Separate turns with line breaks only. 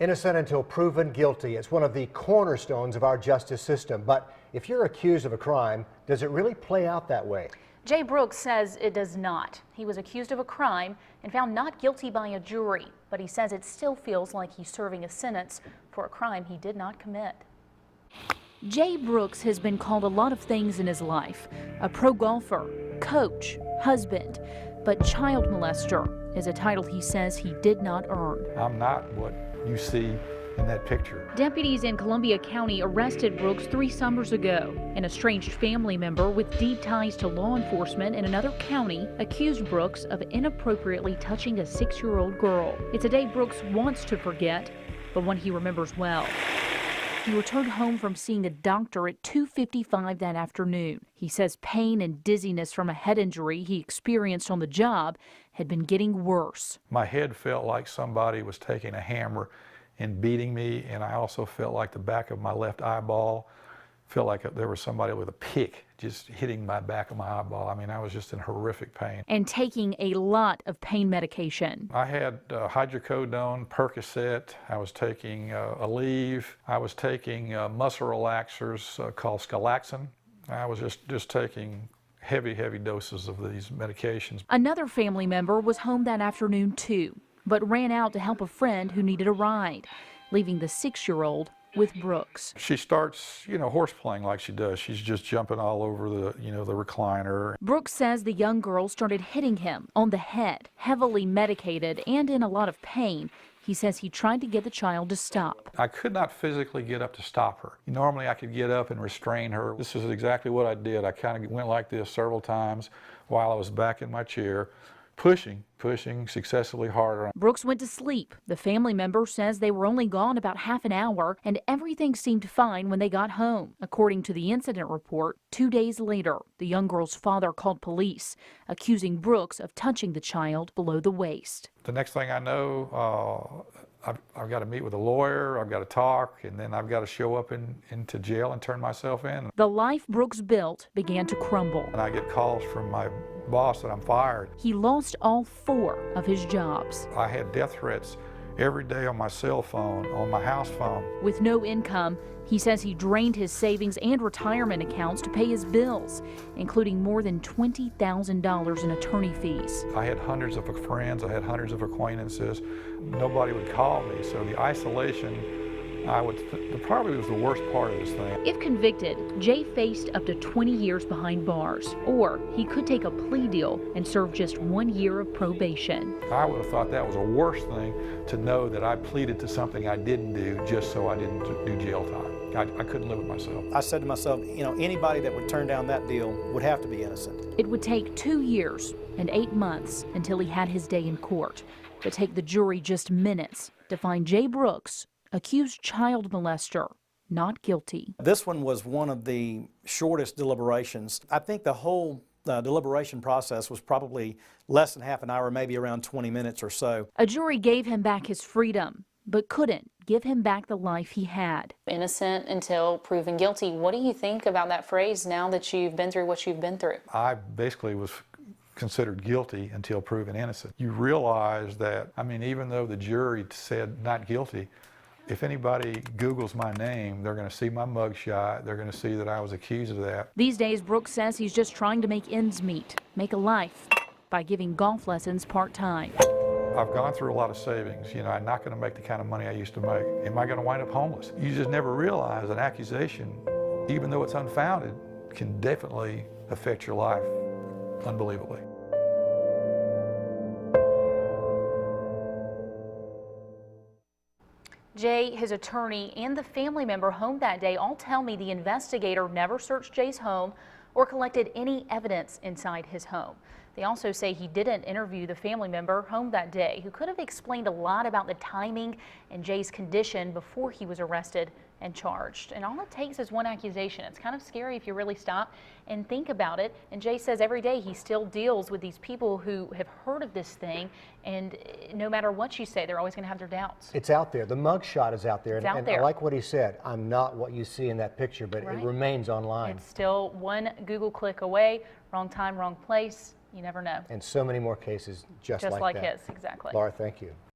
Innocent until proven guilty. It's one of the cornerstones of our justice system. But if you're accused of a crime, does it really play out that way?
Jay Brooks says it does not. He was accused of a crime and found not guilty by a jury, but he says it still feels like he's serving a sentence for a crime he did not commit. Jay Brooks has been called a lot of things in his life: a pro golfer, coach, husband, but child molester is a title he says he did not earn.
I'm not what you see in that picture.
Deputies in Columbia County arrested Brooks 3 summers ago. An estranged family member with deep ties to law enforcement in another county accused Brooks of inappropriately touching a 6-year-old girl. It's a day Brooks wants to forget, but one he remembers well. He returned home from seeing a doctor at 2:55 that afternoon. He says pain and dizziness from a head injury he experienced on the job had been getting worse.
My head felt like somebody was taking a hammer and beating me, and I also felt like the back of my left eyeball felt like there was somebody with a pick just hitting my back of my eyeball. I mean, I was just in horrific pain.
And taking a lot of pain medication.
I had hydrocodone, Percocet, I was taking Aleve, I was taking muscle relaxers called Scalaxin. I was just taking heavy doses of these medications.
Another family member was home that afternoon too, but ran out to help a friend who needed a ride, leaving the 6-year-old with Brooks.
She starts, horseplaying like she does. She's just jumping all over the, the recliner.
Brooks says the young girl started hitting him on the head, heavily medicated and in a lot of pain. He says he tried to get the child to stop.
I could not physically get up to stop her. Normally I could get up and restrain her. This is exactly what I did. I kind of went like this several times while I was back in my chair, pushing successively harder.
Brooks went to sleep. The family member says they were only gone about half an hour and everything seemed fine when they got home. According to the incident report, 2 days later, the young girl's father called police, accusing Brooks of touching the child below the waist.
The next thing I know, I've got to meet with a lawyer, I've got to talk, and then I've got to show up into jail and turn myself in.
The life Brooks built began to crumble.
And I get calls from my boss that I'm fired.
He lost all 4 of his jobs.
I had death threats every day on my cell phone, on my house phone.
With no income, he says he drained his savings and retirement accounts to pay his bills, including more than $20,000 in attorney fees.
I had hundreds of friends, I had hundreds of acquaintances. Nobody would call me, so the isolation, probably was the worst part of this thing.
If convicted, Jay faced up to 20 years behind bars, or he could take a plea deal and serve just 1 year of probation.
I would have thought that was a worse thing, to know that I pleaded to something I didn't do just so I didn't do jail time. I couldn't live with myself.
I said to myself, anybody that would turn down that deal would have to be innocent.
It would take 2 years and 8 months until he had his day in court, but take the jury just minutes to find Jay Brooks, accused child molester, not guilty.
This one was one of the shortest deliberations. I think the whole deliberation process was probably less than half an hour, maybe around 20 minutes or so.
A jury gave him back his freedom, but couldn't give him back the life he had.
Innocent until proven guilty. What do you think about that phrase now that you've been through what you've been through?
I basically was considered guilty until proven innocent. You realize that, even though the jury said not guilty, if anybody Googles my name, they're going to see my mugshot. They're going to see that I was accused of that.
These days, Brooks says he's just trying to make ends meet, make a life, by giving golf lessons part-time.
I've gone through a lot of savings. I'm not going to make the kind of money I used to make. Am I going to wind up homeless? You just never realize an accusation, even though it's unfounded, can definitely affect your life unbelievably.
Jay, his attorney, and the family member home that day all tell me the investigator never searched Jay's home or collected any evidence inside his home. They also say he didn't interview the family member home that day, who could have explained a lot about the timing and Jay's condition before he was arrested and charged. And all it takes is one accusation. It's kind of scary if you really stop and think about it. And Jay says every day he still deals with these people who have heard of this thing, and no matter what you say, they're always going to have their doubts.
It's out there. The mugshot is out there.
It's out
and
there.
I like what he said. I'm not what you see in that picture, but
Right.
It remains online.
It's still one Google click away. Wrong time, wrong place. You never know.
And so many more cases just
Just like
that.
his, exactly.
Laura, thank you.